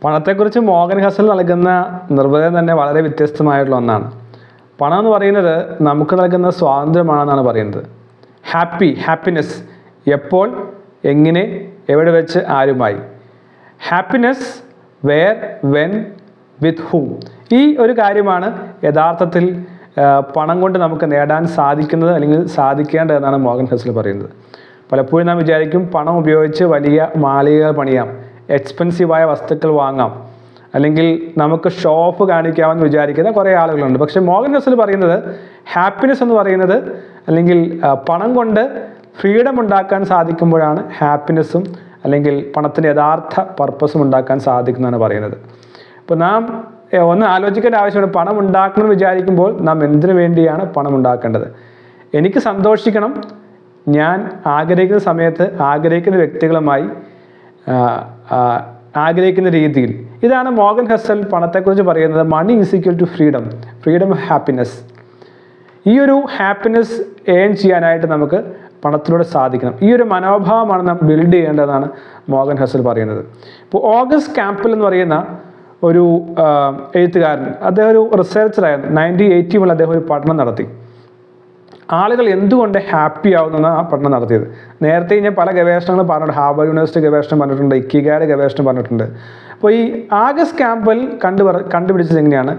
പണത്തെക്കുറിച്ച് Morgan ഹസൽ നൽകുന്ന നിർവചനം തന്നെ വളരെ വ്യത്യസ്തമായിട്ടുള്ള ഒന്നാണ്. പണം എന്ന് പറയുന്നത് നമുക്ക് നൽകുന്ന സ്വാതന്ത്ര്യമാണെന്നാണ് പറയുന്നത്. ഹാപ്പിനെസ് എപ്പോൾ, എങ്ങനെ, എവിടെ വെച്ച്, ആരുമായി. ഹാപ്പിനെസ് വെയർ, വെൻ, വിത്ത് ഹൂം. ഈ ഒരു കാര്യമാണ് യഥാർത്ഥത്തിൽ പണം കൊണ്ട് നമുക്ക് നേടാൻ സാധിക്കുന്നത് അല്ലെങ്കിൽ സാധിക്കേണ്ടതെന്നാണ് മോർഗൻ ഹസൽ പറയുന്നത്. പലപ്പോഴും നാം വിചാരിക്കും പണം ഉപയോഗിച്ച് വലിയ മാളികകൾ പണിയാം, എക്സ്പെൻസീവായ വസ്തുക്കൾ വാങ്ങാം, അല്ലെങ്കിൽ നമുക്ക് ഷോ ഓഫ് കാണിക്കാമെന്ന് വിചാരിക്കുന്ന കുറേ ആളുകളുണ്ട്. പക്ഷേ മോർഗൻ ഹസൽ പറയുന്നത് ഹാപ്പിനെസ് എന്ന് പറയുന്നത് അല്ലെങ്കിൽ പണം കൊണ്ട് ഫ്രീഡം ഉണ്ടാക്കാൻ സാധിക്കുമ്പോഴാണ് ഹാപ്പിനെസ്സും അല്ലെങ്കിൽ പണത്തിൻ്റെ യഥാർത്ഥ പർപ്പസും ഉണ്ടാക്കാൻ സാധിക്കുന്നതാണ് പറയുന്നത്. ഇപ്പോൾ നാം ഒന്ന് ആലോചിക്കേണ്ട ആവശ്യമാണ്, പണം ഉണ്ടാക്കണമെന്ന് വിചാരിക്കുമ്പോൾ നാം എന്തിനു വേണ്ടിയാണ് പണം ഉണ്ടാക്കേണ്ടത്? എനിക്ക് സന്തോഷിക്കണം, ഞാൻ ആഗ്രഹിക്കുന്ന സമയത്ത് ആഗ്രഹിക്കുന്ന വ്യക്തികളുമായി ആഗ്രഹിക്കുന്ന രീതിയിൽ. ഇതാണ് മോർഗൻ ഹസൽ പണത്തെക്കുറിച്ച് പറയുന്നത്. Money is equal to freedom of happiness. ഈ ഒരു ഹാപ്പിനെസ് ഏൺ ചെയ്യാനായിട്ട് നമുക്ക് പണത്തിലൂടെ സാധിക്കണം. ഈ ഒരു മനോഭാവമാണ് നാം ബിൽഡ് ചെയ്യേണ്ടതെന്നാണ് മോർഗൻ ഹസൽ പറയുന്നത്. ഇപ്പോൾ ഓഗസ്റ്റ് കാമ്പൽ എന്ന് പറയുന്ന ഒരു എഴുത്തുകാരൻ, അദ്ദേഹം ഒരു റിസർച്ചറായിരുന്നു. 1981 അദ്ദേഹം ഒരു പഠനം നടത്തി. ആളുകൾ എന്തുകൊണ്ട് ഹാപ്പി ആവുന്നതാണ് ആ പഠനം നടത്തിയത്. നേരത്തെ ഞാൻ പല ഗവേഷണങ്ങളും പറഞ്ഞിട്ടുണ്ട്. ഹാർവർഡ് യൂണിവേഴ്സിറ്റി ഗവേഷണം പറഞ്ഞിട്ടുണ്ട്, ഇക്കിഗായുടെ ഗവേഷണം പറഞ്ഞിട്ടുണ്ട്. അപ്പോൾ ഈ ആഗസ്റ്റ് കാമ്പൽ കണ്ടുപിടിച്ചത് എങ്ങനെയാണ്?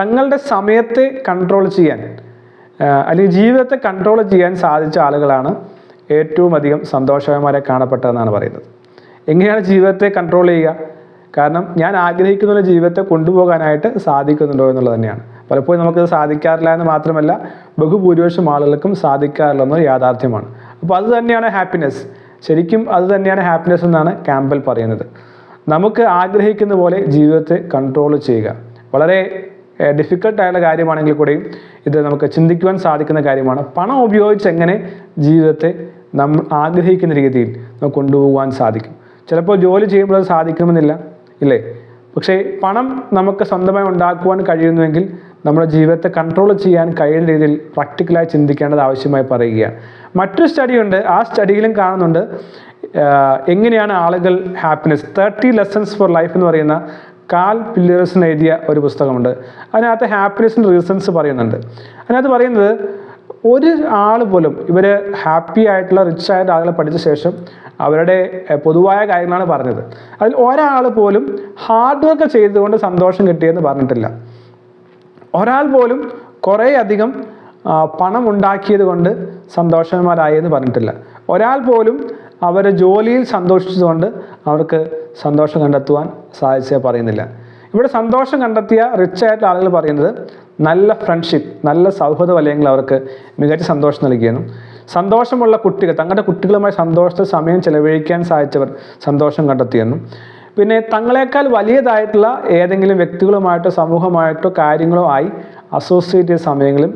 തങ്ങളുടെ സമയത്തെ കൺട്രോൾ ചെയ്യാൻ അല്ലെങ്കിൽ ജീവിതത്തെ കൺട്രോൾ ചെയ്യാൻ സാധിച്ച ആളുകളാണ് ഏറ്റവും അധികം സന്തോഷവാന്മാരെ കാണപ്പെട്ടതെന്നാണ് പറയുന്നത്. എങ്ങനെയാണ് ജീവിതത്തെ കൺട്രോൾ ചെയ്യുക? കാരണം ഞാൻ ആഗ്രഹിക്കുന്ന ജീവിതത്തെ കൊണ്ടുപോകാനായിട്ട് സാധിക്കുന്നുണ്ടോ എന്നുള്ളത് തന്നെയാണ്. പലപ്പോഴും നമുക്കത് സാധിക്കാറില്ല എന്ന് മാത്രമല്ല, ബഹുഭൂരിപക്ഷം ആളുകൾക്കും സാധിക്കാറില്ല എന്നത് യാഥാർത്ഥ്യമാണ്. അപ്പോൾ അത് തന്നെയാണ് ഹാപ്പിനെസ്. ശരിക്കും അത് തന്നെയാണ് ഹാപ്പിനെസ് എന്നാണ് കാമ്പൽ പറയുന്നത്. നമുക്ക് ആഗ്രഹിക്കുന്ന പോലെ ജീവിതത്തെ കൺട്രോൾ ചെയ്യുക. വളരെ ഡിഫിക്കൽട്ടായുള്ള കാര്യമാണെങ്കിൽ കൂടെയും ഇത് നമുക്ക് ചിന്തിക്കുവാൻ സാധിക്കുന്ന കാര്യമാണ്. പണം ഉപയോഗിച്ച് എങ്ങനെ ജീവിതത്തെ നമ്മൾ ആഗ്രഹിക്കുന്ന രീതിയിൽ നമുക്ക് കൊണ്ടുപോകാൻ സാധിക്കും. ചിലപ്പോൾ ജോലി ചെയ്യുമ്പോൾ അത് സാധിക്കണമെന്നില്ല, ഇല്ലേ? പക്ഷേ പണം നമുക്ക് സ്വന്തമായി ഉണ്ടാക്കുവാൻ കഴിയുന്നുവെങ്കിൽ നമ്മുടെ ജീവിതത്തെ കൺട്രോൾ ചെയ്യാൻ കഴിയുന്ന രീതിയിൽ പ്രാക്ടിക്കലായി ചിന്തിക്കേണ്ടത് ആവശ്യമായി പറയുകയാണ്. മറ്റൊരു സ്റ്റഡിയുണ്ട്. ആ സ്റ്റഡിയിലും കാണുന്നുണ്ട് എങ്ങനെയാണ് ആളുകൾ ഹാപ്പിനെസ് 30 ലെസൺസ് ഫോർ ലൈഫ് എന്ന് പറയുന്ന കാൽ പില്ലേഴ്സിന് എഴുതിയ ഒരു പുസ്തകമുണ്ട്. അതിനകത്ത് ഹാപ്പിനെസ്സിൻ്റെ റീസൺസ് പറയുന്നുണ്ട്. അതിനകത്ത് പറയുന്നത് ഒരു ആൾ പോലും, ഇവർ ഹാപ്പി ആയിട്ടുള്ള റിച്ച് ആയിട്ടുള്ള ആളുകളെ പഠിച്ച ശേഷം അവരുടെ പൊതുവായ കാര്യങ്ങളാണ് പറഞ്ഞത്. അതിൽ ഒരാൾ പോലും ഹാർഡ് വർക്ക് ചെയ്തുകൊണ്ട് സന്തോഷം കിട്ടിയെന്ന് പറഞ്ഞിട്ടില്ല. ഒരാൾ പോലും കുറേ അധികം പണം ഉണ്ടാക്കിയത് കൊണ്ട് സന്തോഷവാന്മാരായി എന്ന് പറഞ്ഞിട്ടില്ല. ഒരാൾ പോലും അവരുടെ ജോലിയിൽ സന്തോഷിച്ചതുകൊണ്ട് അവർക്ക് സന്തോഷം കണ്ടെത്തുവാൻ സാധിച്ചേ പറയുന്നില്ല. ഇവിടെ സന്തോഷം കണ്ടെത്തിയ റിച്ച് ആയിട്ടുള്ള ആളുകൾ പറയുന്നത് നല്ല ഫ്രണ്ട്ഷിപ്പ്, നല്ല സൗഹൃദ വലയങ്ങൾ അവർക്ക് മികച്ച സന്തോഷം നൽകിയെന്നും, സന്തോഷമുള്ള കുട്ടികൾ, തങ്ങളുടെ കുട്ടികളുമായി സന്തോഷത്തിൽ സമയം ചെലവഴിക്കാൻ സാധിച്ചവർ സന്തോഷം കണ്ടെത്തിയെന്നും, പിന്നെ തങ്ങളെക്കാൾ വലിയതായിട്ടുള്ള ഏതെങ്കിലും വ്യക്തികളുമായിട്ടോ സമൂഹമായിട്ടോ കാര്യങ്ങളോ ആയി അസോസിയേറ്റ് ചെയ്ത സമയങ്ങളും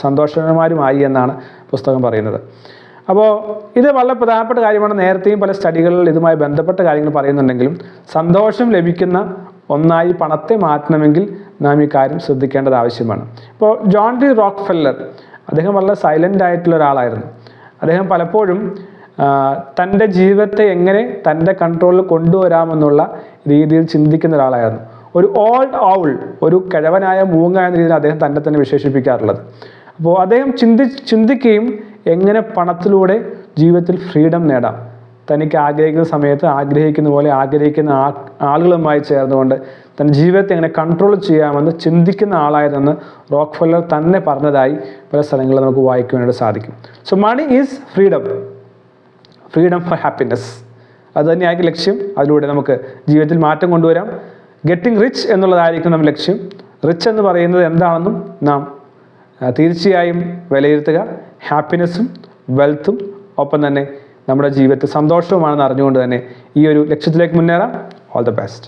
സന്തോഷവാന്മാരുമായി എന്നാണ് പുസ്തകം പറയുന്നത്. അപ്പോൾ ഇത് വളരെ പ്രധാനപ്പെട്ട കാര്യമാണ്. നേരത്തെയും പല സ്റ്റഡികളിൽ ഇതുമായി ബന്ധപ്പെട്ട കാര്യങ്ങൾ പറയുന്നുണ്ടെങ്കിലും സന്തോഷം ലഭിക്കുന്ന ഒന്നായി പണത്തെ മാറ്റണമെങ്കിൽ നാം ഈ കാര്യം ശ്രദ്ധിക്കേണ്ടത് ആവശ്യമാണ്. ഇപ്പോൾ ജോൺ ഡി റോക്ക്ഫെല്ലർ, അദ്ദേഹം വളരെ സൈലൻ്റ് ആയിട്ടുള്ള ഒരാളായിരുന്നു. അദ്ദേഹം പലപ്പോഴും തൻ്റെ ജീവിതത്തെ എങ്ങനെ തൻ്റെ കൺട്രോളിൽ കൊണ്ടുവരാമെന്നുള്ള രീതിയിൽ ചിന്തിക്കുന്ന ഒരാളായിരുന്നു. ഒരു ഓൾഡ് ഔൾ, ഒരു കിഴവനായ മൂങ്ങ എന്ന രീതിയിൽ അദ്ദേഹം തന്നെ വിശേഷിപ്പിക്കാറുള്ളത്. അപ്പോൾ അദ്ദേഹം ചിന്തിക്കുകയും എങ്ങനെ പണത്തിലൂടെ ജീവിതത്തിൽ ഫ്രീഡം നേടാം, തനിക്ക് ആഗ്രഹിക്കുന്ന സമയത്ത് ആഗ്രഹിക്കുന്ന പോലെ ആഗ്രഹിക്കുന്ന ആളുകളുമായി ചേർന്നുകൊണ്ട് തൻ്റെ ജീവിതത്തെ എങ്ങനെ കൺട്രോൾ ചെയ്യാമെന്ന് ചിന്തിക്കുന്ന ആളായതെന്ന് റോക്ക്ഫെല്ലർ തന്നെ പറഞ്ഞതായി പല സ്ഥലങ്ങളിൽ നമുക്ക് വായിക്കുവാനായിട്ട് സാധിക്കും. So money is freedom for happiness. അത് തന്നെയായിരിക്കും ലക്ഷ്യം. അതിലൂടെ നമുക്ക് ജീവിതത്തിൽ മാറ്റം കൊണ്ടുവരാം. ഗെറ്റിംഗ് റിച്ച് എന്നുള്ളതായിരിക്കും നമ്മുടെ ലക്ഷ്യം. റിച്ച് എന്ന് പറയുന്നത് എന്താണെന്നും നാം തീർച്ചയായും വിലയിരുത്തുക. ഹാപ്പിനെസ്സും വെൽത്തും ഒപ്പം തന്നെ നമ്മുടെ ജീവിതത്തിൽ സന്തോഷവുമാണെന്ന് അറിഞ്ഞുകൊണ്ട് തന്നെ ഈ ഒരു ലക്ഷ്യത്തിലേക്ക് മുന്നേറാം. All the best.